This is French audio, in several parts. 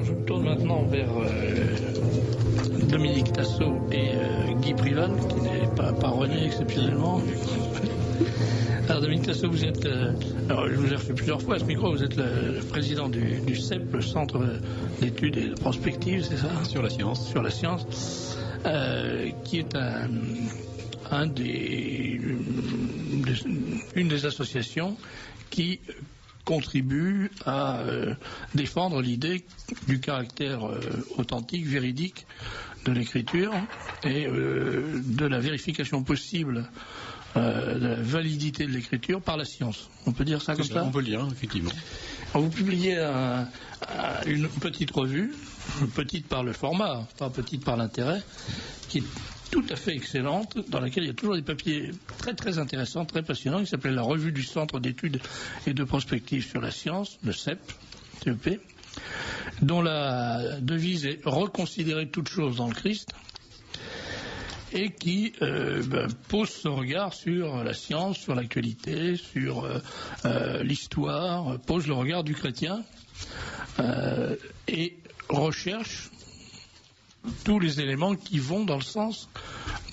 je me tourne maintenant vers Dominique Tassot et Guy Privan, qui n'est pas René exceptionnellement. Alors Dominique Tassot, vous êtes, alors je vous ai refait plusieurs fois à ce micro, vous êtes le président du CEP, le Centre d'études et de prospective, c'est ça ? Sur la science. Sur la science, qui est une des associations qui contribue à défendre l'idée du caractère authentique, véridique de l'écriture et de la vérification possible de la validité de l'écriture par la science. On peut dire ça comme ça ? On peut le dire, effectivement. Alors, vous publiez une petite revue, petite par le format, pas petite par l'intérêt, qui est tout à fait excellente, dans laquelle il y a toujours des papiers très très intéressants, très passionnants, qui s'appelle la Revue du Centre d'études et de prospective sur la science, le CEP, CEP, dont la devise est « Reconsidérer toute chose dans le Christ », et qui pose son regard sur la science, sur l'actualité, sur l'histoire, pose le regard du chrétien, et recherche tous les éléments qui vont dans le sens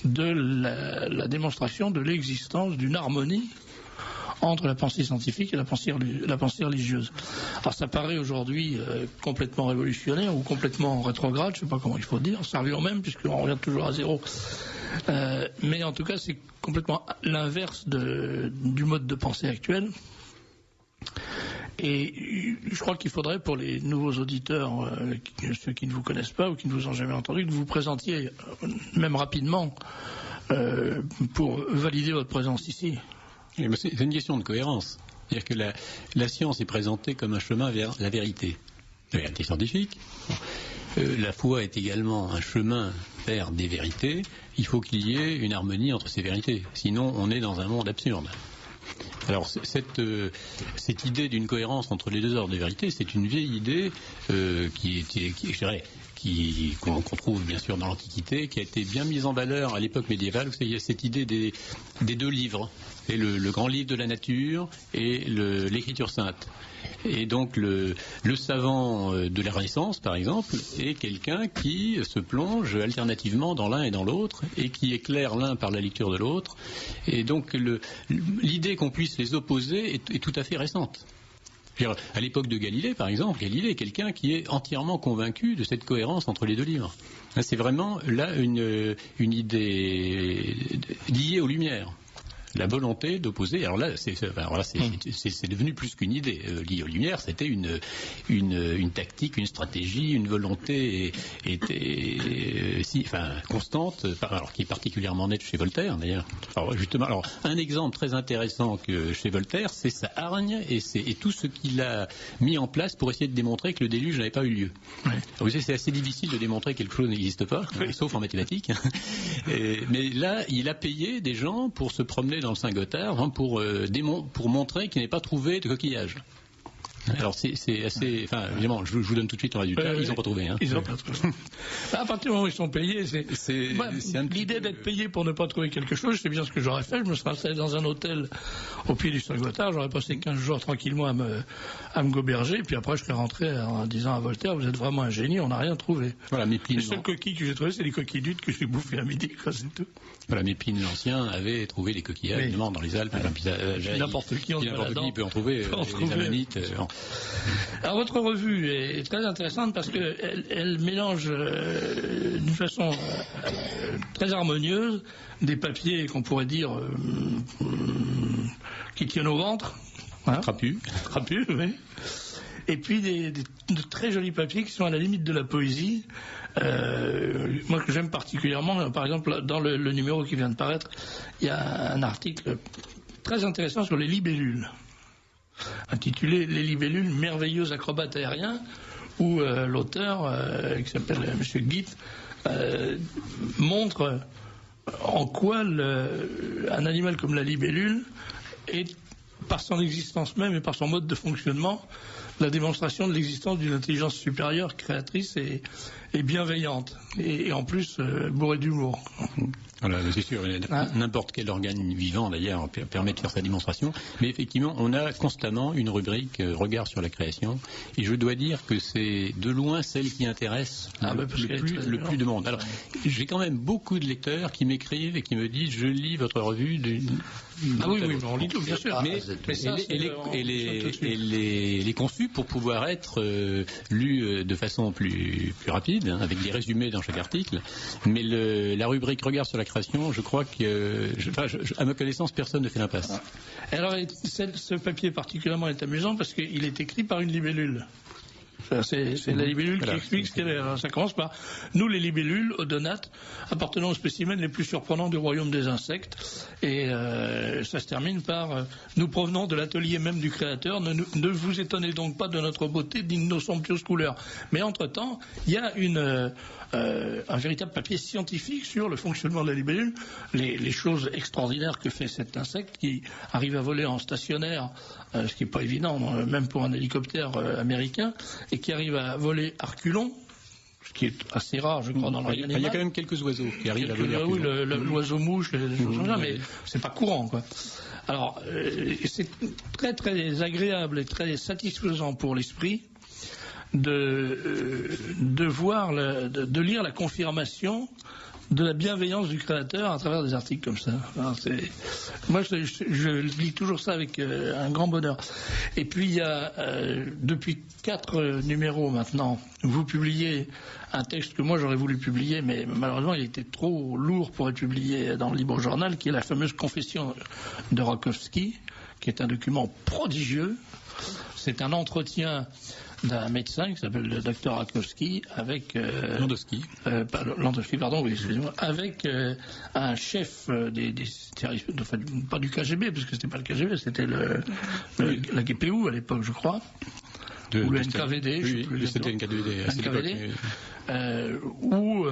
de la démonstration de l'existence d'une harmonie entre la pensée scientifique et la pensée religieuse. Alors ça paraît aujourd'hui complètement révolutionnaire ou complètement rétrograde, je ne sais pas comment il faut dire, ça revient au même puisqu'on revient toujours à zéro. Mais en tout cas c'est complètement l'inverse du mode de pensée actuel. Et je crois qu'il faudrait pour les nouveaux auditeurs, ceux qui ne vous connaissent pas ou qui ne vous ont jamais entendu, que vous vous présentiez même rapidement pour valider votre présence ici. C'est une question de cohérence. C'est-à-dire que la science est présentée comme un chemin vers la vérité scientifique. La foi est également un chemin vers des vérités. Il faut qu'il y ait une harmonie entre ces vérités. Sinon, on est dans un monde absurde. Alors cette idée d'une cohérence entre les deux ordres de vérité, c'est une vieille idée qu'on trouve bien sûr dans l'Antiquité, qui a été bien mise en valeur à l'époque médiévale. Il y a cette idée des deux livres, et le grand livre de la nature et l'écriture sainte. Et donc le savant de la Renaissance, par exemple, est quelqu'un qui se plonge alternativement dans l'un et dans l'autre, et qui éclaire l'un par la lecture de l'autre. Et donc l'idée qu'on puisse les opposer est tout à fait récente. À l'époque de Galilée, par exemple, Galilée est quelqu'un qui est entièrement convaincu de cette cohérence entre les deux livres. C'est vraiment là une idée liée aux Lumières. La volonté d'opposer. Alors là, c'est devenu plus qu'une idée liée aux Lumières. C'était une tactique, une stratégie, une volonté constante, qui est particulièrement nette chez Voltaire d'ailleurs. Alors un exemple très intéressant chez Voltaire, c'est sa hargne et tout ce qu'il a mis en place pour essayer de démontrer que le déluge n'avait pas eu lieu. Ouais. Vous savez, c'est assez difficile de démontrer que quelque chose n'existe pas, sauf en mathématiques. Mais là, il a payé des gens pour se promener dans le Saint-Gothard pour montrer qu'il n'ait pas trouvé de coquillage. Alors c'est assez... Enfin, évidemment, je vous donne tout de suite le résultat. Ils n'ont pas trouvé. Ils n'ont pas trouvé. À partir du moment où ils sont payés, l'idée d'être payé pour ne pas trouver quelque chose, c'est bien ce que j'aurais fait. Je me serais installé dans un hôtel au pied du Saint-Gothard. J'aurais passé 15 jours tranquillement à me goberger. Puis après, je serais rentré en disant à Voltaire, vous êtes vraiment un génie, on n'a rien trouvé. Voilà, mais Pline, les seules coquilles que j'ai trouvées, c'est les coquilles d'huîtres que j'ai bouffées à midi. C'est tout. Voilà, mais Pline l'Ancien avait trouvé des coquillages, évidemment, dans les Alpes. N'importe qui peut en trouver. Les Ammonites. Alors votre revue est très intéressante parce qu'elle mélange d'une façon très harmonieuse des papiers qu'on pourrait dire qui tiennent au ventre, trapus, oui. Et puis de très jolis papiers qui sont à la limite de la poésie. Moi que j'aime particulièrement, par exemple dans le numéro qui vient de paraître, il y a un article très intéressant sur les libellules, intitulé « Les libellules, merveilleux acrobates aériens », où l'auteur, qui s'appelle M. Guit, montre en quoi un animal comme la libellule est, par son existence même et par son mode de fonctionnement, la démonstration de l'existence d'une intelligence supérieure, créatrice et bienveillante, et en plus bourrée d'humour. Voilà, c'est sûr, n'importe quel organe vivant d'ailleurs permet de faire sa démonstration, mais effectivement on a constamment une rubrique regard sur la création, et je dois dire que c'est de loin celle qui intéresse le plus de monde. Alors j'ai quand même beaucoup de lecteurs qui m'écrivent et qui me disent je lis votre revue oui, on lit tout, bien sûr. Mais ça, les conçus pour pouvoir être lus de façon plus rapide, hein, avec des résumés dans chaque article. Mais la rubrique regard sur la création, je crois que, à ma connaissance, personne ne fait l'impasse. Alors, ce papier particulièrement est amusant parce qu'il est écrit par une libellule. C'est la libellule qui explique ce qu'elle est. Alors, ça commence par nous, les libellules, odonates, appartenant aux spécimens les plus surprenants du royaume des insectes. Et ça se termine par nous provenons de l'atelier même du créateur. Ne vous étonnez donc pas de notre beauté, ni de nos somptueuses couleurs. Mais entre-temps, il y a un véritable papier scientifique sur le fonctionnement de la libellule, les choses extraordinaires que fait cet insecte qui arrive à voler en stationnaire, ce qui n'est pas évident, même pour un hélicoptère américain, et qui arrive à voler à reculons, ce qui est assez rare, je crois, dans le règne animal. Il y a quand même quelques oiseaux qui arrivent à voler à reculons. Oui, l'oiseau-mouche, les choses comme ça, mais c'est pas courant, quoi. Alors, c'est très très agréable et très satisfaisant pour l'esprit de voir, de lire la confirmation de la bienveillance du créateur à travers des articles comme ça. Alors, moi, je lis toujours ça avec un grand bonheur. Et puis, il y a, depuis 4 numéros maintenant, vous publiez un texte que moi j'aurais voulu publier, mais malheureusement, il était trop lourd pour être publié dans le Libre Journal, qui est la fameuse Confession de Rakowski, qui est un document prodigieux. C'est un entretien d'un médecin qui s'appelle le docteur Rakowski avec Landowski. Landowski, pardon, oui, excusez-moi, avec un chef des services, enfin, pas du KGB, parce que c'était pas le KGB, c'était la GPU à l'époque, je crois, ou le NKVD, je sais plus. C'était NKVD, où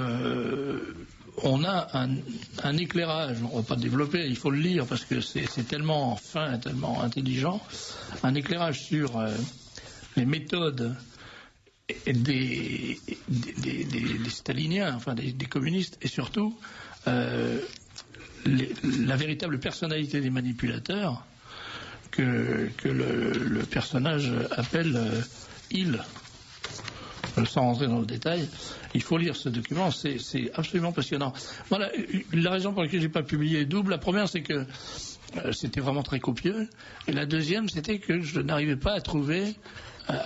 on a un éclairage, on ne va pas développer, il faut le lire parce que c'est tellement fin, tellement intelligent, un éclairage sur les méthodes des staliniens, enfin des communistes, et surtout la véritable personnalité des manipulateurs que le personnage appelle il. Sans rentrer dans le détail, il faut lire ce document, c'est absolument passionnant. Voilà, la raison pour laquelle je n'ai pas publié est double. La première, c'est que c'était vraiment très copieux, et la deuxième, c'était que je n'arrivais pas à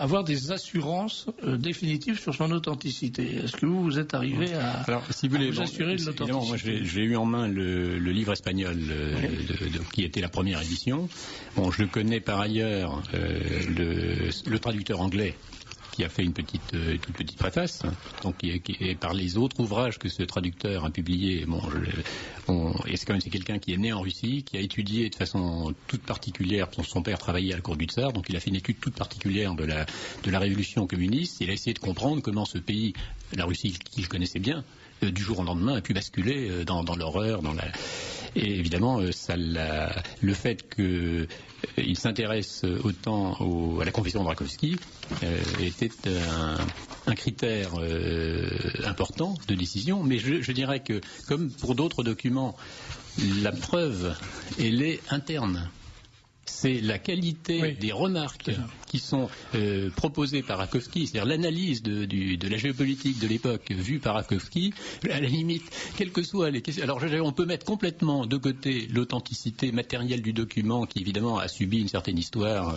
avoir des assurances définitives sur son authenticité. Est-ce que vous êtes arrivé à vous assurer de l'authenticité? Moi, j'ai eu en main le livre espagnol qui était la première édition. Bon, je connais par ailleurs le traducteur anglais qui a fait une toute petite préface, donc et par les autres ouvrages que ce traducteur a publiés. C'est quelqu'un qui est né en Russie, qui a étudié de façon toute particulière. Son père travaillait à la cour du tsar, donc il a fait une étude toute particulière de la révolution communiste. Il a essayé de comprendre comment ce pays, la Russie qu'il connaissait bien, du jour au lendemain a pu basculer dans l'horreur, et évidemment, le fait qu'il s'intéresse autant à la confession de Rakowski était un critère important de décision, mais je dirais que, comme pour d'autres documents, la preuve, elle est interne. C'est la qualité des remarques qui sont proposées par Rakowski, c'est-à-dire l'analyse de la géopolitique de l'époque vue par Rakowski, à la limite, quelles que soient les questions. Alors on peut mettre complètement de côté l'authenticité matérielle du document, qui évidemment a subi une certaine histoire,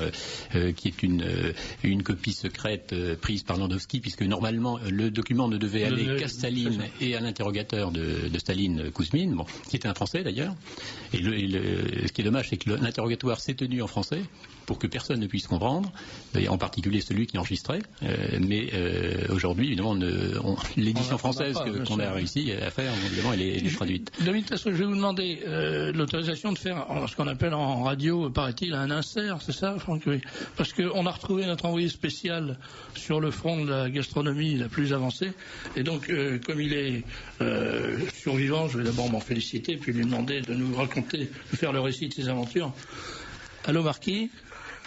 qui est une copie secrète prise par Landowski, puisque normalement le document ne devait aller qu'à Staline et à l'interrogateur de Staline, Kouzmine, qui était un Français d'ailleurs. Et ce qui est dommage, c'est que l'interrogatoire s'est tenu en français pour que personne ne puisse comprendre, et en particulier celui qui enregistrait. Mais aujourd'hui, évidemment, l'édition française qu'on a réussi à faire, évidemment, elle est traduite. David, je vais vous demander l'autorisation de faire ce qu'on appelle en radio, paraît-il, un insert, c'est ça, Franck? Oui. Parce qu'on a retrouvé notre envoyé spécial sur le front de la gastronomie la plus avancée, et donc, comme il est survivant, je vais d'abord m'en féliciter, puis lui demander de nous raconter, de faire le récit de ses aventures. Allô, Marquis?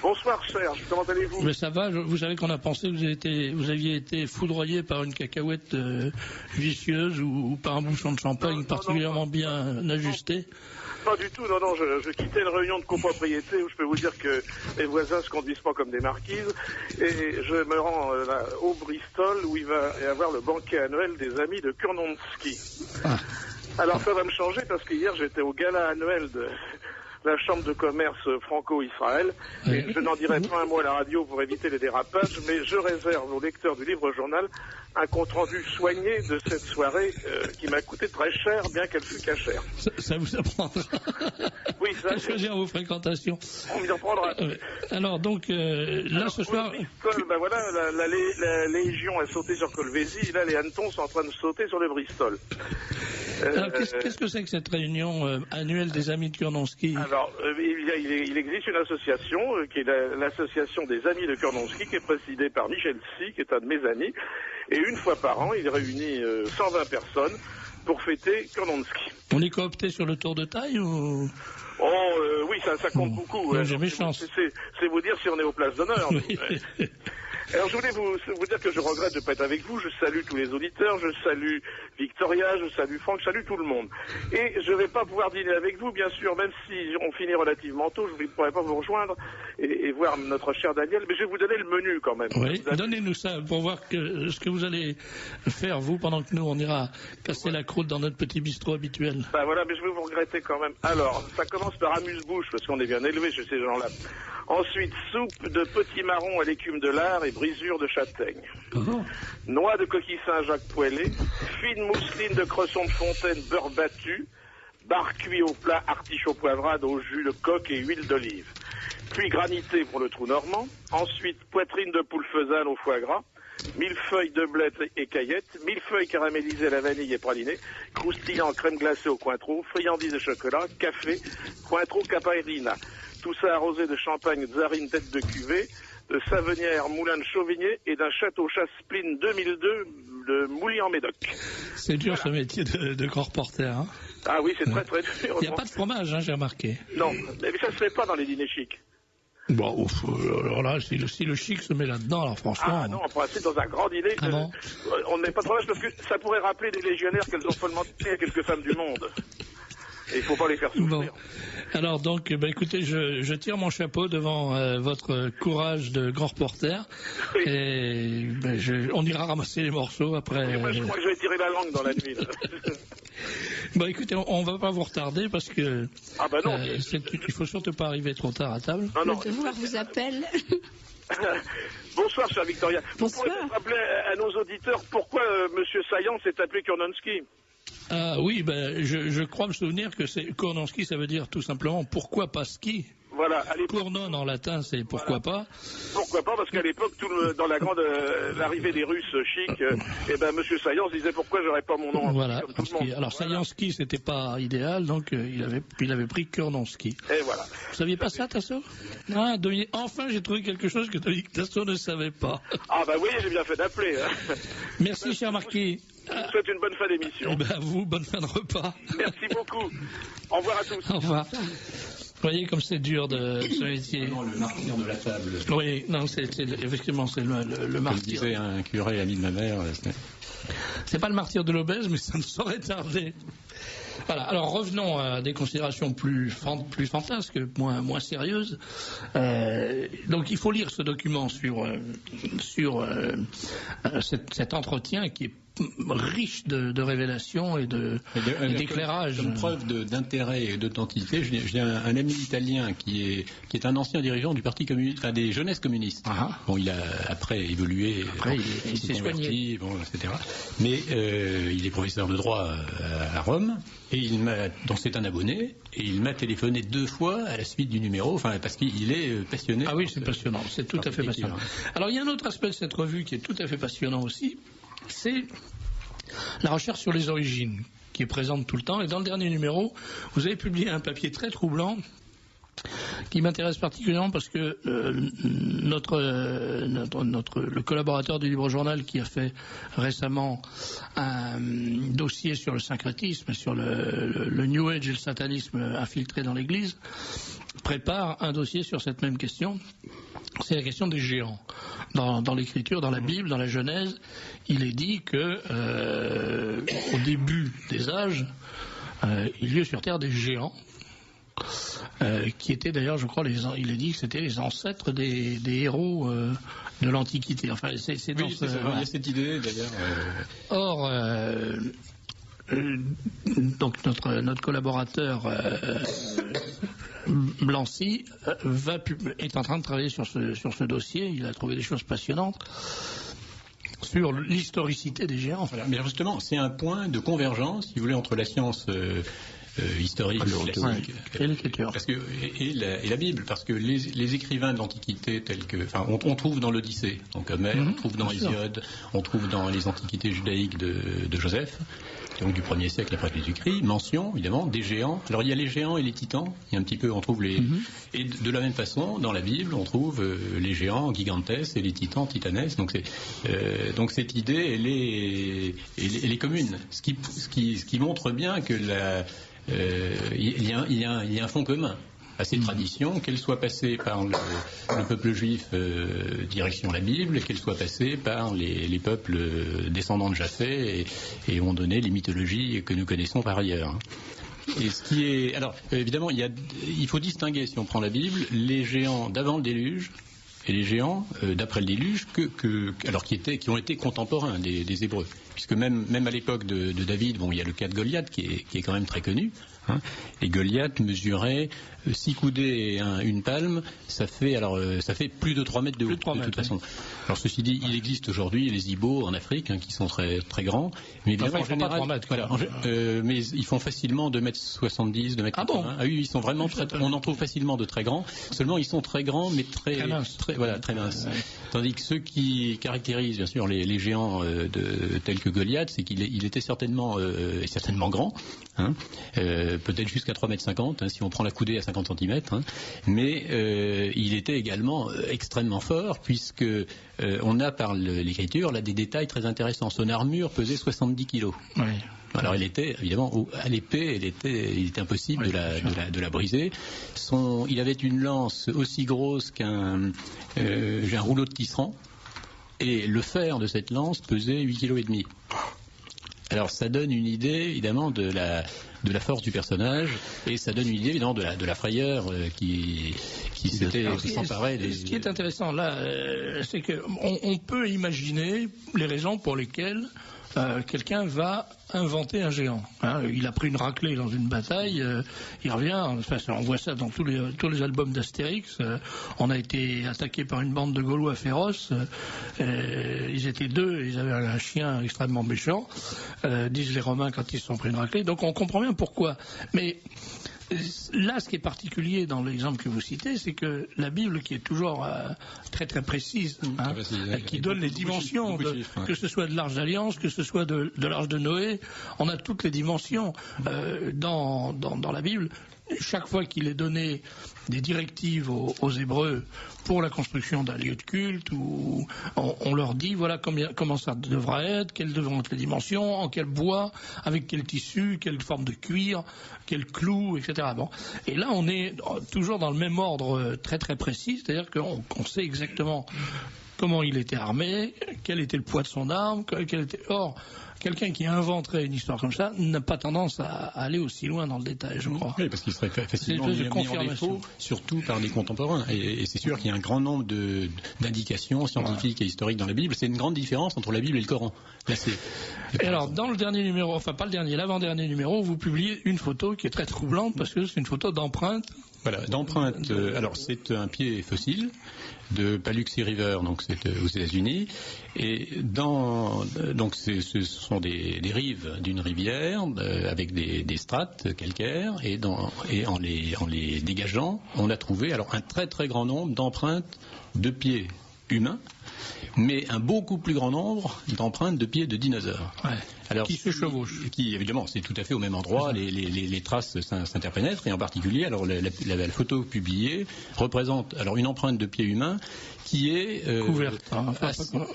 Bonsoir Serge, comment allez-vous? Mais ça va, vous savez qu'on a pensé que vous aviez été foudroyé par une cacahuète vicieuse ou par un bouchon de champagne particulièrement bien ajusté. Pas du tout, non, je quittais une réunion de copropriété où je peux vous dire que les voisins se conduisent pas comme des marquises, et je me rends là, au Bristol où il va y avoir le banquet annuel des amis de Kurnonski. Ah. Alors ça va me changer parce que hier j'étais au gala annuel de la Chambre de commerce franco-Israël, et je n'en dirai pas un mot à la radio pour éviter les dérapages, mais je réserve aux lecteurs du livre-journal un compte-rendu soigné de cette soirée qui m'a coûté très cher, bien qu'elle fût cachère. Ça vous apprendra. Oui, ça. Choisir vos fréquentations. On m'y en prendra. Alors donc, là ce soir... Bristol, ben voilà, la Légion a sauté sur Colvézi, et là les hannetons sont en train de sauter sur le Bristol. Alors qu'est-ce que c'est que cette réunion annuelle des amis de Kurnonski? Alors, il existe une association qui est l'association des amis de Kurnonski, qui est présidée par Michel Si, qui est un de mes amis. Et une fois par an, il réunit 120 personnes pour fêter Kurnonski. On est coopté sur le tour de taille ou... Oui, ça compte beaucoup. J'ai mes chances. C'est vous dire si on est aux places d'honneur. Oui. Alors je voulais vous dire que je regrette de ne pas être avec vous. Je salue tous les auditeurs, je salue Victoria, je salue Franck, je salue tout le monde. Et je ne vais pas pouvoir dîner avec vous, bien sûr, même si on finit relativement tôt, je ne pourrai pas vous rejoindre et voir notre cher Daniel, mais je vais vous donner le menu quand même. Oui, donnez-nous ça pour voir ce que vous allez faire, vous, pendant que nous, on ira casser la croûte dans notre petit bistrot habituel. Ben voilà, mais je vais vous regretter quand même. Alors, ça commence par amuse-bouche, parce qu'on est bien élevé chez ces gens-là. Ensuite, soupe de petits marrons à l'écume de lard et brisure de châtaigne. Noix de coquille Saint-Jacques poêlée, fine mousseline de cresson de fontaine beurre battu, bar cuit au plat artichaut poivrade au jus de coque et huile d'olive. Puis granité pour le trou normand. Ensuite, poitrine de poule faisane au foie gras, millefeuilles de blé et caillettes, millefeuilles caramélisées à la vanille et pralinées, croustillant crème glacée au cointreau, friandises de chocolat, café, cointreau capairina. Tout ça arrosé de champagne Tsarine tête de cuvée, de Savenière Moulin de Chauvigné et d'un château Chaspline 2002 de Mouly en Médoc. C'est dur ce métier de grand reporter. Hein. Ah oui, c'est très très dur. Il n'y a pas de fromage, hein, j'ai remarqué. Non, mais ça se fait pas dans les dîners chics. Bon, alors là, si le chic se met là-dedans, alors franchement... Ah non, en principe, dans un grand dîner, on ne met pas de fromage parce que ça pourrait rappeler des légionnaires qu'elles ont follement tué à quelques femmes du monde. Et il ne faut pas les faire souffrir. Bon. Alors donc, écoutez, je tire mon chapeau devant votre courage de grand reporter. Oui. Et on ira ramasser les morceaux après. Moi, je crois que je vais tirer la langue dans la nuit. Bon, écoutez, on ne va pas vous retarder parce que non. Il faut surtout pas arriver trop tard à table. Non. Le devoir vous appelle. Bonsoir, chère Victoria. Bonsoir. Vous pourriez rappeler à nos auditeurs pourquoi Monsieur Saillant s'est appelé Kurnonski? Ah oui, je crois me souvenir que Kurnonski, ça veut dire tout simplement pourquoi pas ski. Voilà, Cournon en latin, c'est pourquoi pas. Pourquoi pas, parce qu'à l'époque, dans la grande l'arrivée des Russes chics, Monsieur Saillant se disait pourquoi j'aurais pas mon nom. Voilà. Alors Saillanski, c'était pas idéal, donc il avait pris Kurnonski. Et voilà. Vous saviez pas ça, Tasso? Ah, enfin, j'ai trouvé quelque chose que Tasso ne savait pas. Ah oui, j'ai bien fait d'appeler. Hein. Merci, cher Marquis. Je vous souhaite une bonne fin d'émission. À vous, bonne fin de repas. Merci beaucoup. Au revoir à tous. Au revoir. Vous voyez comme c'est dur de ce métier. Non, le martyr de la table. Oui, non, effectivement, c'est le martyr. Comme disait un curé ami de ma mère. C'est pas le martyr de l'obèse, mais ça ne saurait tarder. Voilà, alors revenons à des considérations plus fantasques, moins sérieuses. Donc il faut lire ce document sur cet entretien qui est riche de révélations et d'éclairages. Comme preuve d'intérêt et d'authenticité, j'ai un ami italien qui est un ancien dirigeant du Parti communiste, des jeunesses communistes. Ah. Bon, il a après évolué, il s'est soigné, etc. Mais il est professeur de droit à Rome et donc c'est un abonné et il m'a téléphoné 2 fois à la suite du numéro, parce qu'il est passionné. Ah oui, c'est passionnant, c'est tout à fait passionnant. Alors il y a un autre aspect de cette revue qui est tout à fait passionnant aussi. C'est la recherche sur les origines qui est présente tout le temps. Et dans le dernier numéro, vous avez publié un papier très troublant qui m'intéresse particulièrement parce que le collaborateur du Libre Journal qui a fait récemment un dossier sur le syncrétisme, sur le New Age et le satanisme infiltré dans l'Église, prépare un dossier sur cette même question. C'est la question des géants. Dans l'Écriture, dans la Bible, dans la Genèse, il est dit que au début des âges, il y eut sur Terre des géants, qui étaient d'ailleurs, je crois, il est dit que c'était les ancêtres des héros de l'Antiquité. Enfin, il y a cette idée d'ailleurs. Or, donc notre collaborateur Blancy est en train de travailler sur ce dossier. Il a trouvé des choses passionnantes sur l'historicité des géants. Voilà. Mais justement, c'est un point de convergence, si vous voulez, entre la science historique classique et l'écriture, et la Bible, parce que les écrivains de l'Antiquité tels que, enfin, on trouve dans l'Odyssée, donc Homère, on trouve dans Hésiode, on trouve dans les Antiquités judaïques de Joseph, donc du 1er siècle après Jésus-Christ, mention évidemment des géants. Alors il y a les géants et les titans, il y a un petit peu, on trouve les et de la même façon dans la Bible on trouve les géants gigantes et les titans titanes. Donc donc cette idée elle est commune, ce qui montre bien que il y a un fond commun à ces traditions, qu'elles soient passées par le peuple juif direction la Bible, et qu'elles soient passées par les peuples descendants de Japheth et ont donné les mythologies que nous connaissons par ailleurs. Et ce qui est, alors évidemment, il faut distinguer, si on prend la Bible, les géants d'avant le déluge et les géants d'après le déluge, qui ont été contemporains des Hébreux, puisque même à l'époque de David, bon, il y a le cas de Goliath qui est quand même très connu. Et Goliath mesurait 6 coudées et une palme, ça fait plus de 3 mètres de haut, de toute façon. Alors ceci dit, il existe aujourd'hui les ibos en Afrique, qui sont très, très grands, mais évidemment, en général, pas 3 mètres, mais ils font facilement 2,70 m, 2,80 m. Ah bon? Ah oui, ils sont vraiment on en trouve facilement de très grands, seulement ils sont très grands, mais très minces. Très minces. Ouais. Tandis que ceux qui caractérisent, bien sûr, les géants tels que Goliath, c'est qu'il était certainement grand, peut-être jusqu'à 3,50 m, si on prend la coudée à 50 cm, mais il était également extrêmement fort, puisque on a par l'écriture là des détails très intéressants. Son armure pesait 70 kg. Oui. Alors il était évidemment à l'épée, il était impossible de la briser. Il avait une lance aussi grosse qu'un rouleau de tisserand, et le fer de cette lance pesait 8,5 kg. Alors ça donne une idée évidemment de la force du personnage, et ça donne une idée évidemment de la frayeur qui s'emparait des... Ce qui est intéressant là, c'est qu'on peut imaginer les raisons pour lesquelles quelqu'un va inventer un géant. Il a pris une raclée dans une bataille, il revient, on voit ça dans tous les albums d'Astérix, on a été attaqué par une bande de Gaulois féroces, ils étaient 2, ils avaient un chien extrêmement méchant, disent les Romains quand ils se sont pris une raclée, donc on comprend bien pourquoi. Mais là, ce qui est particulier dans l'exemple que vous citez, c'est que la Bible, qui est toujours très très précise, qui donne les dimensions, que ce soit de l'Arche d'Alliance, que ce soit de l'Arche de Noé, on a toutes les dimensions dans la Bible. Chaque fois qu'il est donné des directives aux Hébreux pour la construction d'un lieu de culte, où on leur dit voilà comment ça devra être, quelles devront être les dimensions, en quel bois, avec quel tissu, quelle forme de cuir, quel clou, etc. Bon. Et là, on est toujours dans le même ordre très très précis, c'est-à-dire qu'on sait exactement comment il était armé, quel était le poids de son arme, Or, quelqu'un qui inventerait une histoire comme ça n'a pas tendance à aller aussi loin dans le détail, je crois. Oui, parce qu'il serait facilement mis en défaut, surtout par des contemporains. Et c'est sûr qu'il y a un grand nombre d'indications scientifiques et historiques dans la Bible. C'est une grande différence entre la Bible et le Coran. Là, et alors, dans le dernier numéro, enfin pas le dernier, l'avant-dernier numéro, vous publiez une photo qui est très troublante, parce que c'est une photo d'empreinte. Voilà, d'empreinte. Alors c'est un pied fossile de Paluxy River, donc c'est aux États-Unis, et donc ce sont des rives d'une rivière avec des strates calcaires, et en les dégageant, on a trouvé alors un très très grand nombre d'empreintes de pieds humains, mais un beaucoup plus grand nombre d'empreintes de pieds de dinosaures. Ouais. Alors, qui se chevauchent. Qui, évidemment, c'est tout à fait au même endroit, les traces s'interpénètrent, et en particulier, alors la photo publiée représente alors une empreinte de pied humain qui est couverte,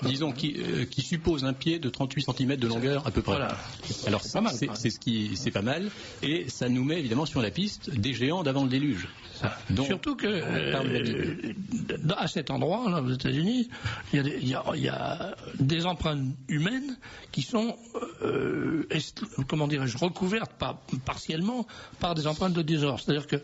disons qui suppose un pied de 38 cm de longueur à peu près. Voilà. Alors c'est pas mal, et ça nous met évidemment sur la piste des géants d'avant le déluge. Donc, surtout que à cet endroit, là, aux États-Unis, il y a des empreintes humaines qui sont, comment dirais-je, recouvertes partiellement par des empreintes de dinosaures. C'est-à-dire que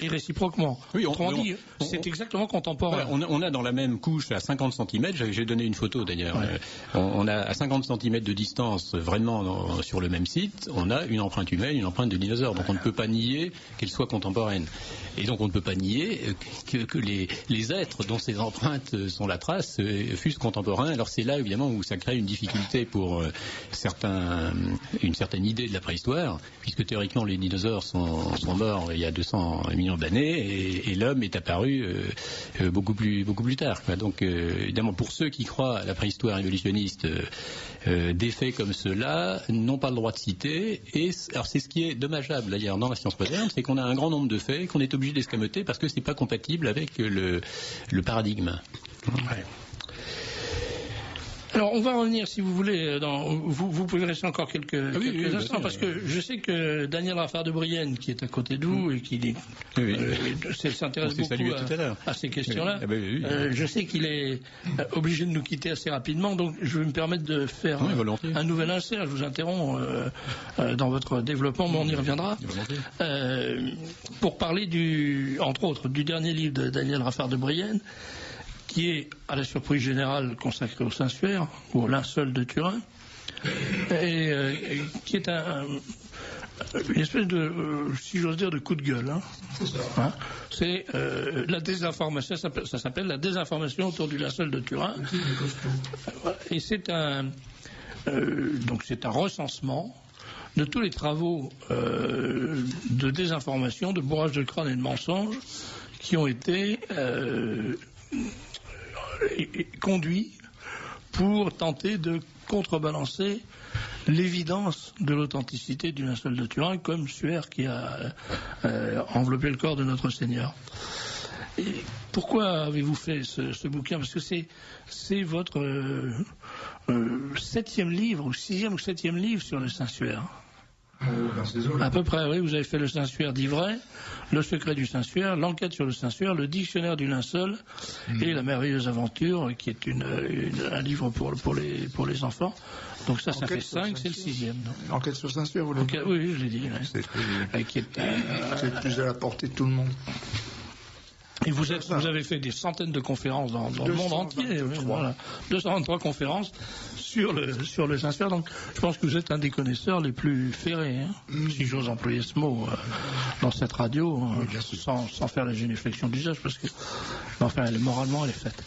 et réciproquement. Oui, autrement dit, c'est exactement contemporain. Voilà, on a dans la même couche à 50 cm, j'ai donné une photo d'ailleurs. Ouais. On a à 50 cm de distance, vraiment sur le même site, on a une empreinte humaine, une empreinte de dinosaure. Donc on ne peut pas nier qu'elle soit contemporaine. Et donc on ne peut pas nier que les êtres dont ces empreintes sont la trace fussent contemporains. Alors c'est là évidemment où ça crée une difficulté pour une certaine idée de la préhistoire, puisque théoriquement les dinosaures sont morts il y a 200 millions d'années et l'homme est apparu beaucoup plus tard. Donc évidemment pour ceux qui croient à la préhistoire évolutionniste, des faits comme ceux-là n'ont pas le droit de citer. Et alors c'est ce qui est dommageable d'ailleurs dans la science moderne, c'est qu'on a un grand nombre de faits qu'on est obligé d'escamoter parce que c'est pas compatible avec le paradigme. Ouais. Alors, on va revenir, si vous voulez, vous pouvez rester encore quelques instants, parce que je sais que Daniel Raffard de Brienne, qui est à côté de vous et qui s'intéresse beaucoup à ces questions-là, je sais qu'il est obligé de nous quitter assez rapidement, donc je vais me permettre de faire un nouvel insert. Je vous interromps dans votre développement, mais on y reviendra. Pour parler, entre autres, du dernier livre de Daniel Raffard de Brienne, qui est, à la surprise générale, consacré au Saint-Suaire, ou au linceul de Turin, et qui est une espèce de, si j'ose dire, de coup de gueule. C'est la désinformation, ça s'appelle la désinformation autour du linceul de Turin. Et c'est un recensement de tous les travaux de désinformation, de bourrage de crâne et de mensonges qui ont été conduit pour tenter de contrebalancer l'évidence de l'authenticité du linceul de Turin comme Suaire qui a enveloppé le corps de notre Seigneur. Et pourquoi avez-vous fait ce bouquin? Parce que c'est votre 7e livre, ou 6e ou 7e livre sur le Saint-Suaire. À peu près, oui. Vous avez fait le Saint-Suaire d'Ivray, le secret du Saint-Suaire, l'enquête sur le Saint-Suaire, le dictionnaire du linceul et la merveilleuse aventure, qui est un livre pour les enfants. Donc ça fait 5, c'est le 6e. L'enquête sur le Saint-Suaire, vous l'avez dit? Oui, je l'ai dit. C'est plus à la portée de tout le monde. Et vous avez fait des centaines de conférences dans le monde entier. 223 conférences sur le Saint-Suaire. Donc, je pense que vous êtes un des connaisseurs les plus ferrés, si j'ose employer ce mot, dans cette radio, sans faire la génuflexion d'usage, parce que, enfin, moralement, elle est faite.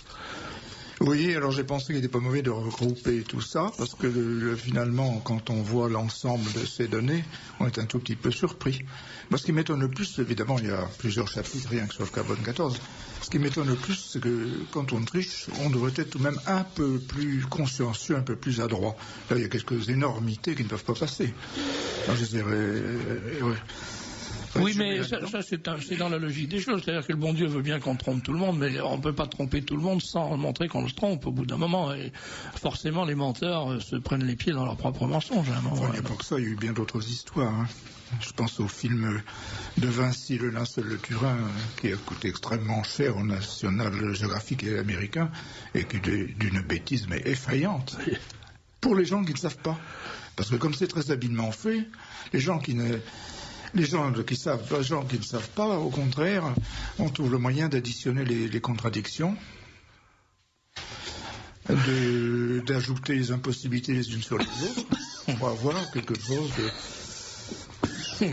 Oui, alors j'ai pensé qu'il n'était pas mauvais de regrouper tout ça, parce que finalement, quand on voit l'ensemble de ces données, on est un tout petit peu surpris. Moi, ce qui m'étonne le plus, évidemment, il y a plusieurs chapitres, rien que sur le carbone 14, ce qui m'étonne le plus, c'est que quand on triche, on devrait être tout de même un peu plus consciencieux, un peu plus adroit. Là, il y a quelques énormités qui ne peuvent pas passer. Alors, je dirais... Oui, mais ça c'est dans la logique des choses. C'est-à-dire que le bon Dieu veut bien qu'on trompe tout le monde, mais on ne peut pas tromper tout le monde sans montrer qu'on le trompe au bout d'un moment. Et forcément, les menteurs se prennent les pieds dans leurs propres mensonges. Il n'y a pas que ça, il y a eu bien d'autres histoires. Je pense au film de Vinci, Le linceul de Turin, qui a coûté extrêmement cher au National Geographic et américain, et qui est d'une bêtise mais effrayante. Pour les gens qui ne savent pas. Parce que comme c'est très habilement fait, les gens qui ne savent pas, au contraire, on trouve le moyen d'additionner les contradictions, d'ajouter les impossibilités les unes sur les autres, on va avoir quelque chose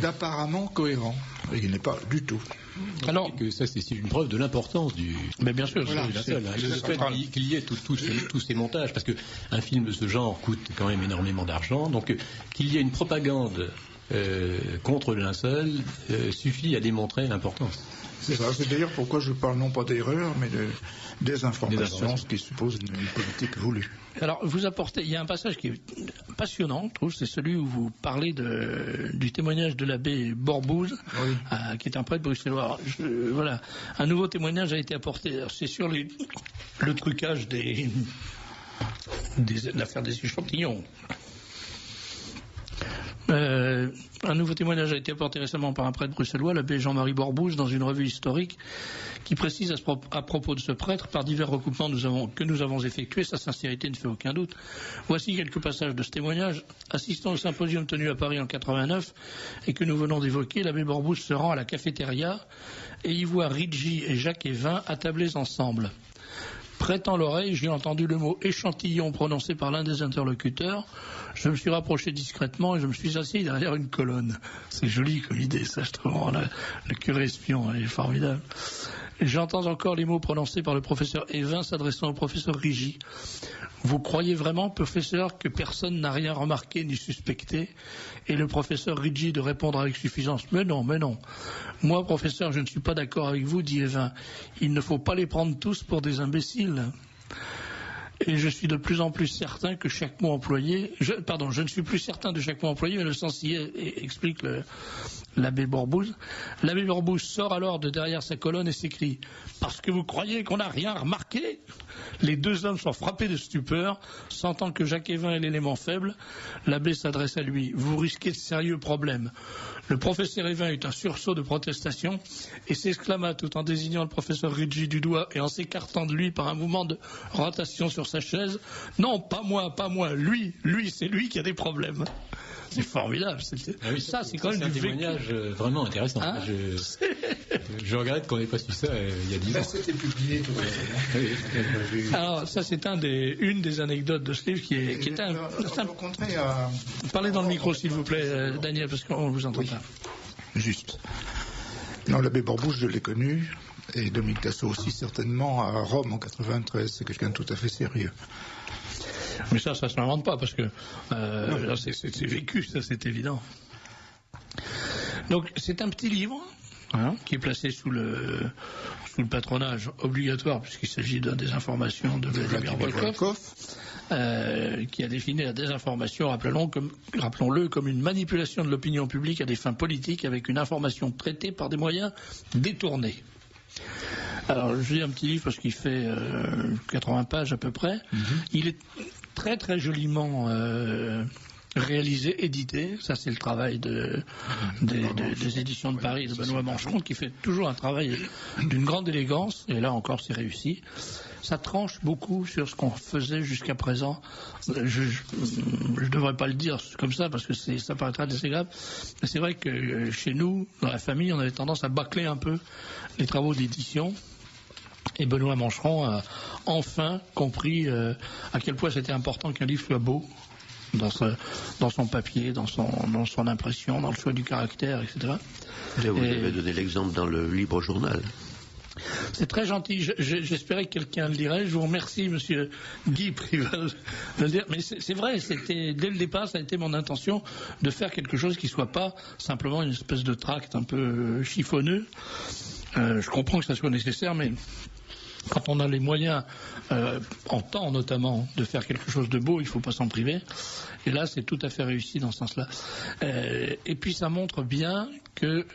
d'apparemment cohérent, et qui n'est pas du tout. Alors que ça, c'est une preuve de l'importance du. Mais bien sûr, qu'il y ait tous ces montages, parce qu'un film de ce genre coûte quand même énormément d'argent, donc qu'il y ait une propagande contre le linceul suffit à démontrer l'importance. C'est ça, c'est d'ailleurs pourquoi je parle non pas d'erreur, mais de désinformation, ce qui suppose une politique voulue. Alors, vous apportez, il y a un passage qui est passionnant, je trouve, c'est celui où vous parlez du témoignage de l'abbé Borbouze, oui. Qui est un prêtre bruxellois. Voilà, un nouveau témoignage a été apporté. C'est sur le trucage de l'affaire des échantillons. Un nouveau témoignage a été apporté récemment par un prêtre bruxellois, l'abbé Jean-Marie Borbouze, dans une revue historique, qui précise à propos de ce prêtre, par divers recoupements que nous avons effectués, sa sincérité ne fait aucun doute. Voici quelques passages de ce témoignage. Assistant au symposium tenu à Paris en 89, et que nous venons d'évoquer, l'abbé Borbouze se rend à la cafétéria, et y voit Ricci et Jacques Evin attablés ensemble. Prêtant l'oreille, j'ai entendu le mot échantillon prononcé par l'un des interlocuteurs. Je me suis rapproché discrètement et je me suis assis derrière une colonne. C'est joli comme idée, ça, je trouve. Le curé espion, il est formidable. Et j'entends encore les mots prononcés par le professeur Evin s'adressant au professeur Ricci. Vous croyez vraiment, professeur, que personne n'a rien remarqué ni suspecté? Et le professeur Ricci de répondre avec suffisance. Mais non, mais non. Moi, professeur, je ne suis pas d'accord avec vous, dit Evin. Il ne faut pas les prendre tous pour des imbéciles. Et je suis de plus en plus certain que chaque mot employé... je ne suis plus certain de chaque mot employé, mais le sens y est, explique l'abbé Borbouze. L'abbé Borbouze sort alors de derrière sa colonne et s'écrie « Parce que vous croyez qu'on n'a rien remarqué ?» Les deux hommes sont frappés de stupeur, sentant que Jacques Evin est l'élément faible. L'abbé s'adresse à lui « Vous risquez de sérieux problèmes. » Le professeur Evin eut un sursaut de protestation et s'exclama tout en désignant le professeur Ricci du doigt et en s'écartant de lui par un mouvement de rotation sur sa chaise. « Non, pas moi, lui, c'est lui qui a des problèmes. » C'est formidable. Ah oui, ça, c'est quand même un témoignage vraiment intéressant. Hein, je regrette qu'on n'ait pas su ça il y a 10 ans. C'était publié tout récemment. Alors, ça, c'est une des anecdotes de ce livre qui est un... Parlez dans le micro, s'il vous plaît, Daniel, parce qu'on ne vous entend pas. Juste. Non, l'abbé Borbouze, je l'ai connu, et Dominique Tassot aussi, certainement, à Rome en 93. C'est quelqu'un de tout à fait sérieux. Mais ça se n'invente pas, parce que là, c'est vécu, ça, c'est évident. Donc, c'est un petit livre qui est placé sous le patronage obligatoire, puisqu'il s'agit de désinformation de Vladimir Volkov, qui a défini la désinformation, rappelons-le, comme une manipulation de l'opinion publique à des fins politiques, avec une information traitée par des moyens détournés. Alors, je lis un petit livre parce qu'il fait 80 pages à peu près. Mm-hmm. Il est très très joliment réalisé, édité. Ça, c'est le travail des éditions de Paris de Benoît Mancheron, qui fait toujours un travail d'une grande élégance. Et là encore, c'est réussi. Ça tranche beaucoup sur ce qu'on faisait jusqu'à présent. Je ne devrais pas le dire comme ça parce que ça paraîtra assez grave. Mais c'est vrai que chez nous, dans la famille, on avait tendance à bâcler un peu les travaux d'édition. Et Benoît Mancheron a enfin compris à quel point c'était important qu'un livre soit beau dans son papier, dans son impression, dans le choix du caractère, etc. Là, vous avez donné l'exemple dans le Libre Journal. C'est très gentil. J'espérais que quelqu'un le dirait. Je vous remercie, monsieur Guy Prival, de le dire. Mais c'est vrai, dès le départ, ça a été mon intention de faire quelque chose qui ne soit pas simplement une espèce de tract un peu chiffonneux. Je comprends que ça soit nécessaire, mais quand on a les moyens, en temps notamment, de faire quelque chose de beau, il ne faut pas s'en priver. Et là, c'est tout à fait réussi dans ce sens-là. Et puis, ça montre bien que,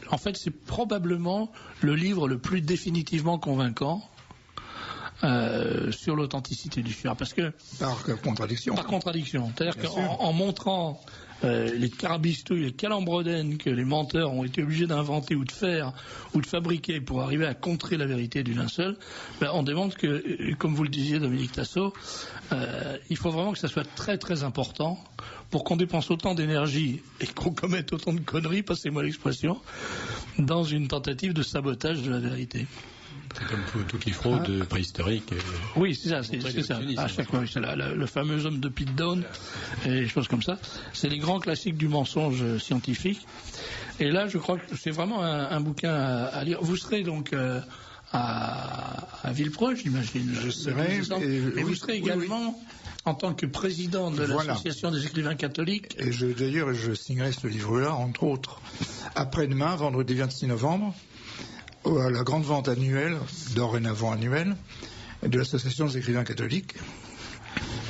en fait, c'est probablement le livre le plus définitivement convaincant sur l'authenticité du Fuhrer. Parce que... Par contradiction. Par contradiction. C'est-à-dire qu'en montrant les carabistouilles, les calembredaines que les menteurs ont été obligés d'inventer ou de faire ou de fabriquer pour arriver à contrer la vérité du linceul, on démontre que, comme vous le disiez, Dominique Tassot, il faut vraiment que ça soit très très important pour qu'on dépense autant d'énergie et qu'on commette autant de conneries, passez-moi l'expression, dans une tentative de sabotage de la vérité. C'est comme toutes les fraudes préhistoriques. Oui, c'est ça. C'est ça. À chaque fois, c'est le fameux homme de Piltdown et des choses comme ça. C'est les grands classiques du mensonge scientifique. Et là, je crois que c'est vraiment un bouquin à lire. Vous serez donc à Villepreux, j'imagine. Je serai. Et vous serez également en tant que président de Voilà. l'Association des écrivains catholiques. Et d'ailleurs, je signerai ce livre-là, entre autres, après-demain, vendredi 26 novembre, à la grande vente annuelle, dorénavant annuelle, de l'Association des écrivains catholiques.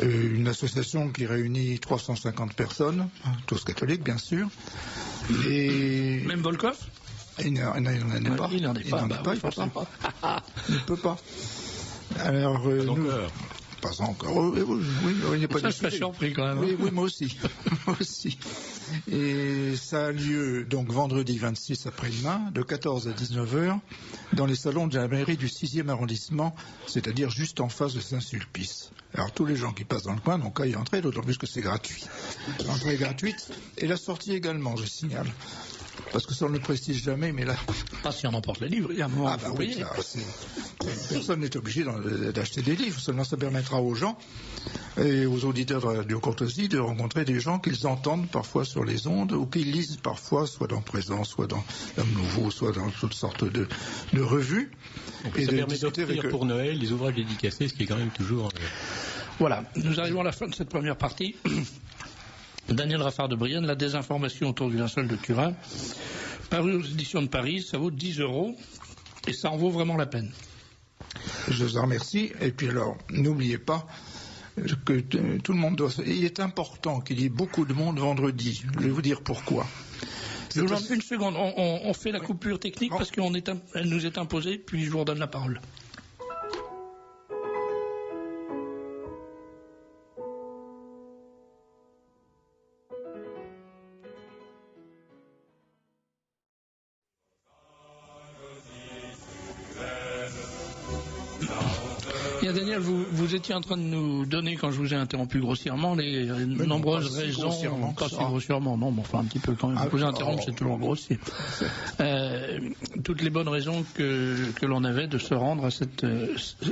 Une association qui réunit 350 personnes, tous catholiques bien sûr. Et Même Volkov? il n'en est pas. Il n'en est pas, il ne peut pas. Alors, nous... Pas encore. Oui, il n'y a pas de ça, je serais surpris quand même. Oui, moi aussi. Moi aussi. Et ça a lieu donc vendredi 26 après-demain, de 14 à 19 h, dans les salons de la mairie du 6e arrondissement, c'est-à-dire juste en face de Saint-Sulpice. Alors tous les gens qui passent dans le coin n'ont qu'à y entrer, d'autant plus que c'est gratuit. L'entrée est gratuite et la sortie également, je signale. Parce que ça on ne le précise jamais, mais là... Pas si on emporte les livres, il y a un moment. Ah bah oui, ça, personne n'est obligé d'acheter des livres, seulement ça permettra aux gens et aux auditeurs de Radio Courtoisie de rencontrer des gens qu'ils entendent parfois sur les ondes ou qu'ils lisent parfois, soit dans Présence, soit dans L'Homme Nouveau, soit dans toutes sortes de revues. Et ça permet d'offrir pour Noël des ouvrages dédicacés, ce qui est quand même toujours... Voilà, nous arrivons à la fin de cette première partie. Daniel Raffard de Brienne, la désinformation autour du linceul de Turin, paru aux éditions de Paris, ça vaut 10 € et ça en vaut vraiment la peine. Je vous en remercie. Et puis alors, n'oubliez pas que tout le monde doit... Il est important qu'il y ait beaucoup de monde vendredi. Je vais vous dire pourquoi. Je vous demande une seconde, on fait la coupure technique parce qu'elle nous est imposée, puis je vous redonne la parole. Bien, Daniel, vous étiez en train de nous donner, quand je vous ai interrompu grossièrement, les nombreuses raisons, pas si grossièrement, non, mais enfin un petit peu quand même. Vous interrompre, c'est toujours grossier. Toutes les bonnes raisons que l'on avait de se rendre à cette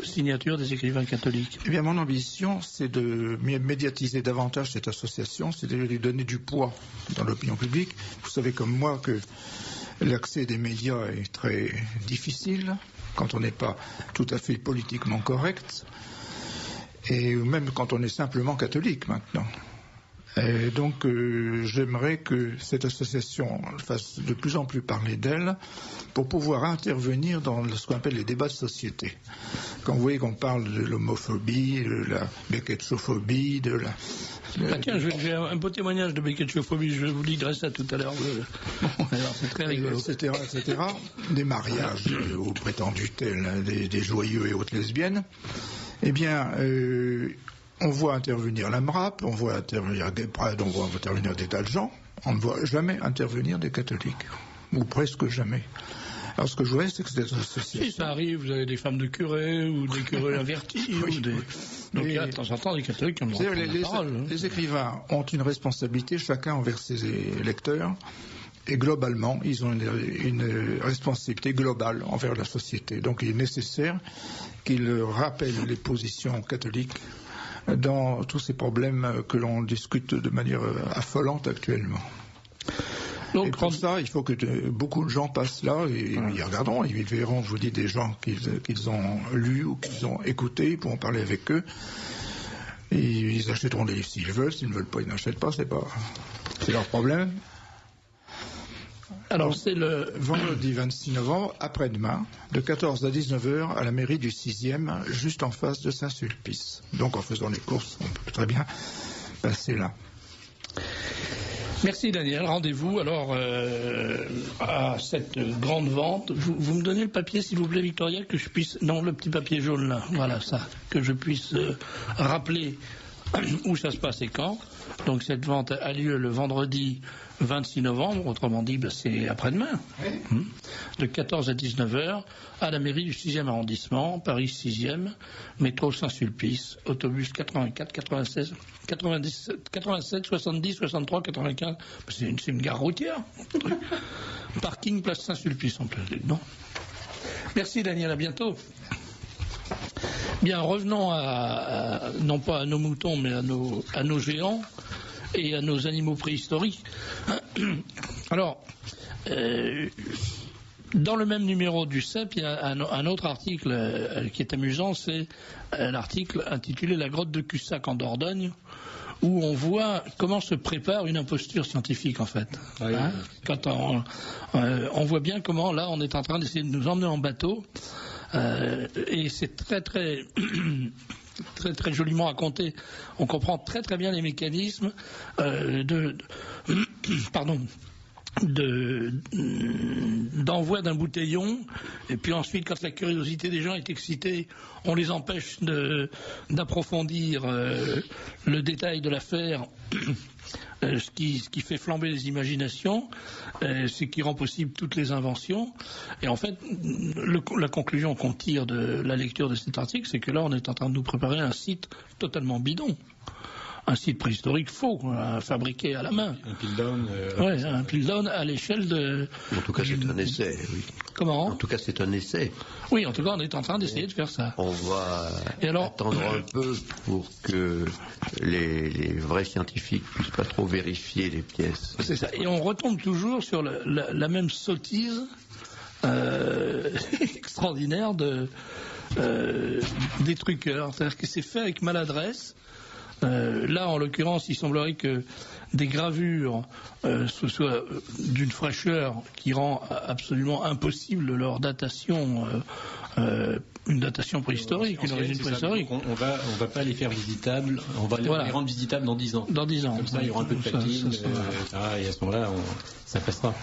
signature des écrivains catholiques. Eh bien, mon ambition, c'est de médiatiser davantage cette association, c'est de lui donner du poids dans l'opinion publique. Vous savez comme moi que l'accès des médias est très difficile quand on n'est pas tout à fait politiquement correct, et même quand on est simplement catholique maintenant. Et donc j'aimerais que cette association fasse de plus en plus parler d'elle pour pouvoir intervenir dans ce qu'on appelle les débats de société. Quand vous voyez qu'on parle de l'homophobie, de la becquetchophobie, de la... tiens, j'ai un beau témoignage de becquetchophobie, je vous lirai ça tout à l'heure. Alors, c'est très rigolo. Etc. Des mariages aux prétendus tels, des joyeux et autres lesbiennes. Eh bien, on voit intervenir la MRAP, on voit intervenir Gay Pride, on voit intervenir des tas de gens. On ne voit jamais intervenir des catholiques, ou presque jamais. Alors ce que je voudrais, c'est que cette association... Si ça arrive, vous avez des femmes de curés ou des curés avertis. Oui. Donc il y a de temps en temps des catholiques qui ont le droit de prendre la parole. Les écrivains ont une responsabilité chacun envers ses lecteurs. Et globalement, ils ont une responsabilité globale envers la société. Donc il est nécessaire qu'ils rappellent les positions catholiques dans tous ces problèmes que l'on discute de manière affolante actuellement. Donc, et pour ça, il faut que beaucoup de gens passent là et ils regarderont, ils verront, je vous dis, des gens qu'ils ont lus ou qu'ils ont écoutés, ils pourront parler avec eux. Et ils achèteront des livres s'ils veulent, s'ils ne veulent pas, ils n'achètent pas, c'est leur problème. Alors c'est le vendredi 26 novembre, après-demain, de 14 à 19 h à la mairie du 6e, juste en face de Saint-Sulpice. Donc en faisant les courses, on peut très bien passer là. Merci Daniel, rendez-vous alors à cette grande vente. Vous me donnez le papier s'il vous plaît Victoria, que je puisse... Non, le petit papier jaune là, voilà ça, que je puisse rappeler où ça se passe et quand. Donc cette vente a lieu le vendredi 26 novembre, autrement dit c'est après-demain, de 14 à 19 h à la mairie du 6e arrondissement, Paris 6e, métro Saint-Sulpice, autobus 84, 96, 97, 87, 70, 63, 95, c'est une gare routière. Parking place Saint-Sulpice en plein dedans. Merci Daniel, à bientôt. Bien, revenons non pas à nos moutons, mais à nos géants et à nos animaux préhistoriques. Alors, Dans le même numéro du CEP, il y a un autre article qui est amusant, c'est l'article intitulé « La grotte de Cussac en Dordogne », où on voit comment se prépare une imposture scientifique, en fait. Oui. Quand on voit bien comment, là, on est en train d'essayer de nous emmener en bateau, et c'est très, très, très, très joliment raconté. On comprend très, très bien les mécanismes d'envoi d'un bouteillon, et puis ensuite, quand la curiosité des gens est excitée, on les empêche d'approfondir le détail de l'affaire, ce qui fait flamber les imaginations, ce qui rend possible toutes les inventions. Et en fait, la conclusion qu'on tire de la lecture de cet article, c'est que là, on est en train de nous préparer un site totalement bidon. Un site préhistorique faux, fabriqué à la main. Un Piltdown. Oui, un Piltdown à l'échelle de... En tout cas, c'est un essai, oui. Comment ? En tout cas, c'est un essai. Oui, en tout cas, on est en train d'essayer de faire ça. On va attendre un peu pour que les vrais scientifiques puissent pas trop vérifier les pièces. C'est ça. Et on retombe toujours sur la même sottise extraordinaire des truqueurs. C'est-à-dire que c'est fait avec maladresse. Là, en l'occurrence, il semblerait que des gravures soient d'une fraîcheur qui rend absolument impossible leur datation, une datation préhistorique, une origine préhistorique. On va pas les faire visitables, on va les rendre visitables dans 10 ans. Dans 10 ans. Comme ça, il y aura un peu de patine, et à ce moment-là, ça passera.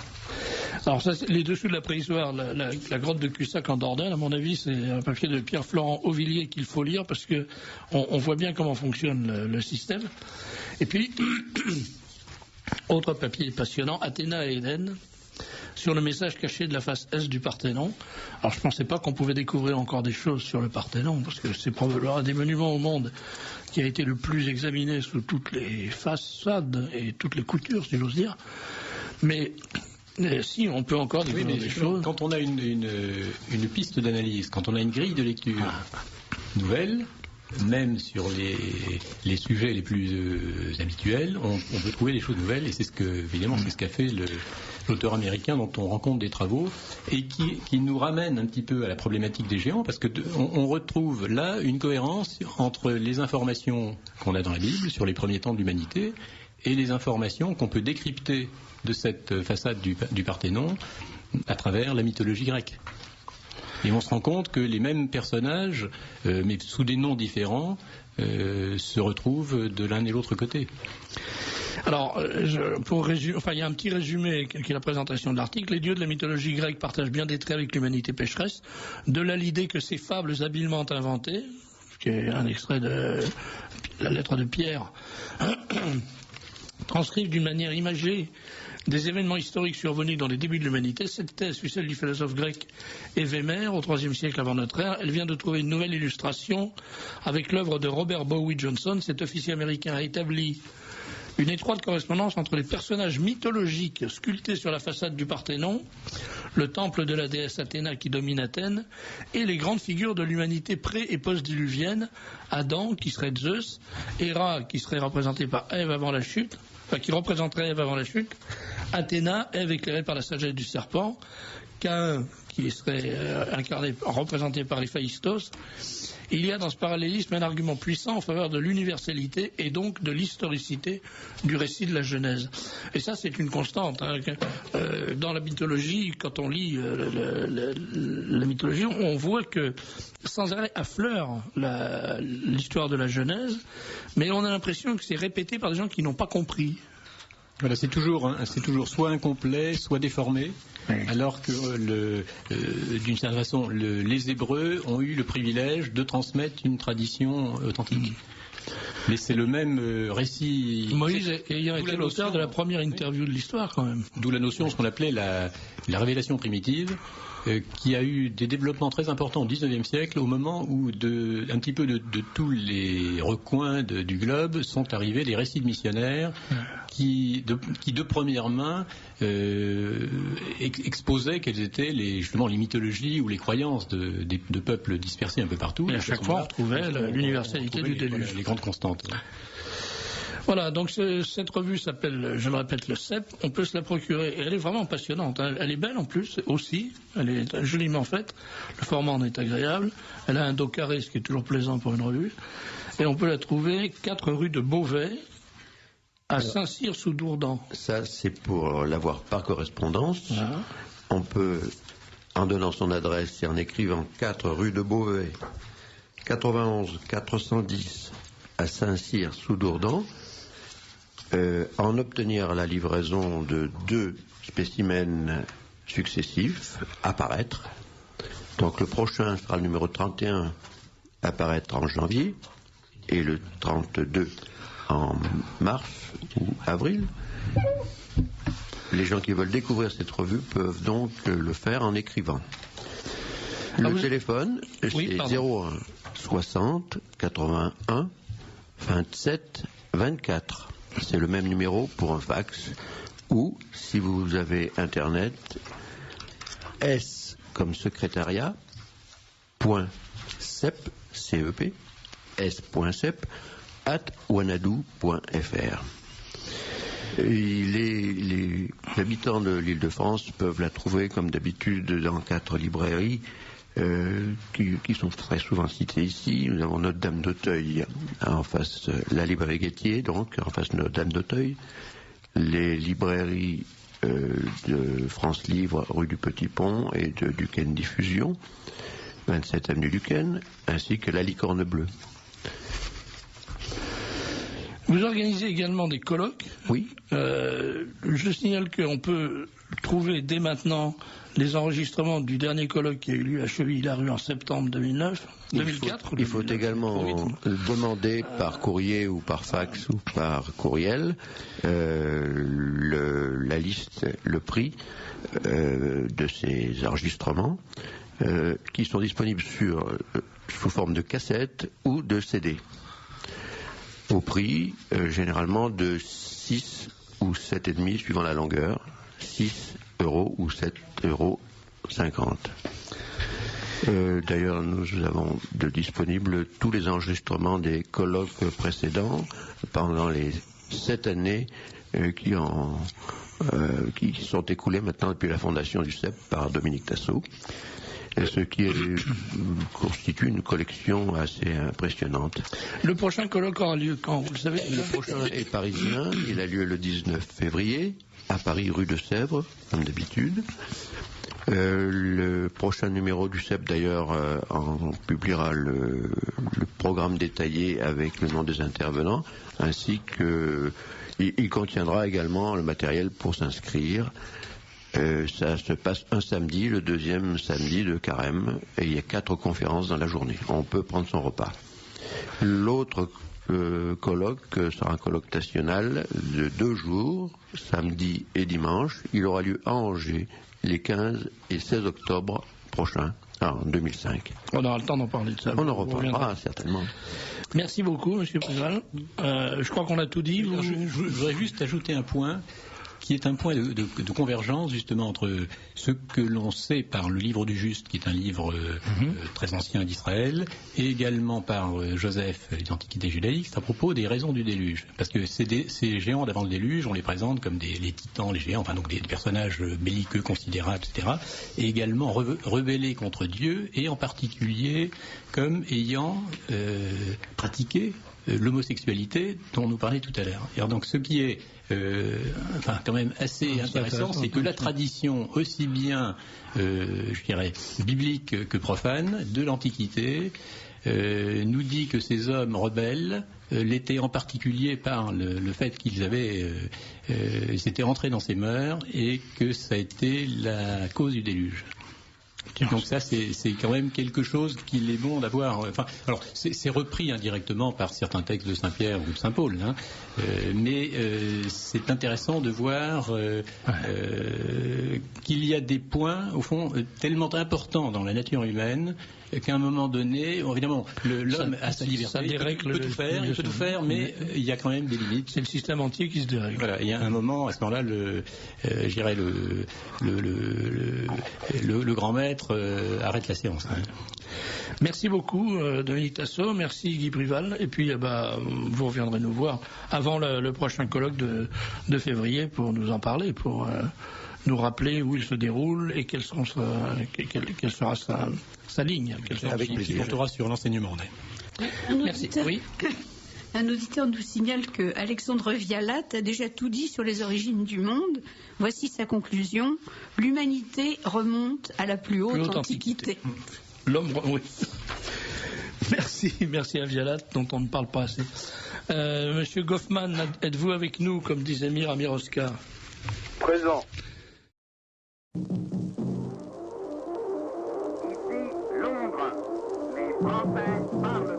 Alors, ça, les dessous de la préhistoire, la grotte de Cussac en Dordogne, à mon avis, c'est un papier de Pierre-Florent Auvillier qu'il faut lire parce que on voit bien comment fonctionne le système. Et puis, autre papier passionnant, Athéna et Éden, sur le message caché de la face Est du Parthénon. Alors, je ne pensais pas qu'on pouvait découvrir encore des choses sur le Parthénon, parce que c'est probablement un des monuments au monde qui a été le plus examiné sous toutes les façades et toutes les coutures, si j'ose dire. Mais si, on peut encore découvrir des choses. Quand on a une piste d'analyse, quand on a une grille de lecture nouvelle, même sur les sujets les plus habituels, on peut trouver des choses nouvelles, et c'est ce qu'a fait l'auteur américain dont on rencontre des travaux, et qui nous ramène un petit peu à la problématique des géants, parce que on retrouve là une cohérence entre les informations qu'on a dans la Bible sur les premiers temps de l'humanité et les informations qu'on peut décrypter de cette façade du Parthénon à travers la mythologie grecque. Et on se rend compte que les mêmes personnages, mais sous des noms différents, se retrouvent de l'un et l'autre côté. Alors, il y a un petit résumé qui est la présentation de l'article. Les dieux de la mythologie grecque partagent bien des traits avec l'humanité pécheresse. De là l'idée que ces fables habilement inventées, ce qui est un extrait de la lettre de Pierre, transcrivent d'une manière imagée des événements historiques survenus dans les débuts de l'humanité. Cette thèse fut celle du philosophe grec Évémère au IIIe siècle avant notre ère. Elle vient de trouver une nouvelle illustration avec l'œuvre de Robert Bowie Johnson. Cet officier américain a établi une étroite correspondance entre les personnages mythologiques sculptés sur la façade du Parthénon, le temple de la déesse Athéna qui domine Athènes, et les grandes figures de l'humanité pré- et post-diluvienne, Adam qui serait Zeus, Héra qui serait représenté par Ève avant la chute, qui représenterait Ève avant la chute, Athéna, Ève éclairée par la sagesse du serpent, Caïn qui serait représenté par les Phaïstos. Il y a dans ce parallélisme un argument puissant en faveur de l'universalité et donc de l'historicité du récit de la Genèse. Et ça, c'est une constante. Dans la mythologie, quand on lit la mythologie, on voit que sans arrêt affleure l'histoire de la Genèse, mais on a l'impression que c'est répété par des gens qui n'ont pas compris. Voilà, c'est toujours soit incomplet, soit déformé, alors que d'une certaine façon, les Hébreux ont eu le privilège de transmettre une tradition authentique. Mais c'est le même récit. Moïse ayant été l'auteur de la première interview de l'histoire, quand même. D'où la notion, ce qu'on appelait la révélation primitive, qui a eu des développements très importants au XIXe siècle, au moment où un petit peu de tous les recoins du globe sont arrivés des récits de missionnaires qui de première main exposaient quelles étaient justement les mythologies ou les croyances de peuples dispersés un peu partout. Et à chaque fois, on retrouvait l'universalité du déluge. Les grandes constantes. Voilà, donc cette revue s'appelle, je le répète, le CEP. On peut se la procurer. Et elle est vraiment passionnante. Elle est belle en plus aussi. Elle est joliment faite. Le format en est agréable. Elle a un dos carré, ce qui est toujours plaisant pour une revue. Et on peut la trouver 4 rue de Beauvais, à Saint-Cyr-sous-Dourdan. Ça, c'est pour l'avoir par correspondance. Voilà. On peut, en donnant son adresse et en écrivant 4 rue de Beauvais, 91 410 à Saint-Cyr-sous-Dourdan, en obtenir la livraison de 2 spécimens successifs à paraître. Donc le prochain sera le numéro 31 à paraître en janvier et le 32 en mars ou avril. Les gens qui veulent découvrir cette revue peuvent donc le faire en écrivant. Le téléphone, c'est 01 60 81 27 24. C'est le même numéro pour un fax. Ou, si vous avez Internet, S comme secrétariat, .cep, CEP, s.cep, @wanadoo.fr. Les habitants de l'Île-de-France peuvent la trouver, comme d'habitude, dans 4 librairies qui sont très souvent citées ici. Nous avons Notre-Dame d'Auteuil en face, la librairie Guettier, donc en face de Notre-Dame d'Auteuil. Les librairies de France Livre, rue du Petit Pont, et de Duquesne Diffusion, 27 avenue Duquesne, ainsi que la Licorne Bleue. Vous organisez également des colloques. Oui. Je signale qu'on peut trouver dès maintenant les enregistrements du dernier colloque qui a eu lieu à Chevilly-la-Rue en septembre 2004. Il faut également demander par courrier ou par fax ou par courriel la liste, le prix de ces enregistrements qui sont disponibles sous forme de cassette ou de CD. Au prix généralement de 6 ou 7,5 suivant la longueur, 6 € ou 7,50 €. D'ailleurs, nous avons de disponibles tous les enregistrements des colloques précédents pendant les 7 années qui sont écoulées maintenant depuis la fondation du CEP par Dominique Tassot. Ce qui constitue une collection assez impressionnante. Le prochain colloque aura lieu quand, vous le savez? Le prochain est parisien, il a lieu le 19 février, à Paris, rue de Sèvres, comme d'habitude. Le prochain numéro du CEP, d'ailleurs, en publiera le programme détaillé avec le nom des intervenants, ainsi que il contiendra également le matériel pour s'inscrire. Ça se passe un samedi, le deuxième samedi de carême, et il y a 4 conférences dans la journée. On peut prendre son repas. L'autre colloque sera un colloque national de 2 jours, samedi et dimanche. Il aura lieu à Angers les 15 et 16 octobre prochains, en 2005. On aura le temps d'en parler de ça. On en reparlera certainement. Merci beaucoup, Monsieur Préval. Je crois qu'on a tout dit. Je voudrais juste ajouter un point qui est un point de convergence justement entre ce que l'on sait par le livre du Juste, qui est un livre très ancien d'Israël, et également par Joseph, les Antiquités judaïques, à propos des raisons du déluge. Parce que ces géants d'avant le déluge, on les présente comme les titans, les géants, enfin donc des personnages belliqueux considérables, etc. Et également rebellés contre Dieu, et en particulier comme ayant pratiqué l'homosexualité dont nous parlait tout à l'heure. Alors donc ce qui est quand même assez intéressant, c'est que la tradition aussi bien je dirais biblique que profane de l'Antiquité nous dit que ces hommes rebelles l'étaient en particulier par le fait qu'ils s'étaient rentrés dans ces mœurs, et que ça a été la cause du déluge. Donc ça, c'est quand même quelque chose qu'il est bon d'avoir. Alors c'est repris indirectement par certains textes de Saint-Pierre ou de Saint-Paul, mais c'est intéressant de voir qu'il y a des points, au fond, tellement importants dans la nature humaine qu'à un moment donné, évidemment, l'homme a sa liberté, il peut tout faire, mais il y a quand même des limites. C'est le système entier qui se dérègle. Voilà, il y a un moment, à ce moment-là, je dirais le grand maître maître arrête la séance. Merci beaucoup, Dominique Tassot. Merci, Guy Prival. Et puis, vous reviendrez nous voir avant le prochain colloque de février pour nous en parler, pour nous rappeler où il se déroule et quelle sera sa ligne. Avec plaisir. On te rassure, l'enseignement. Merci. Oui. Un auditeur nous signale que Alexandre Vialat a déjà tout dit sur les origines du monde. Voici sa conclusion. L'humanité remonte à la plus haute antiquité. L'homme, oui. Merci à Vialat, dont on ne parle pas assez. Monsieur Goffman, êtes-vous avec nous, comme disait Amir Oscar? Présent. Ici Londres. Les Français parlent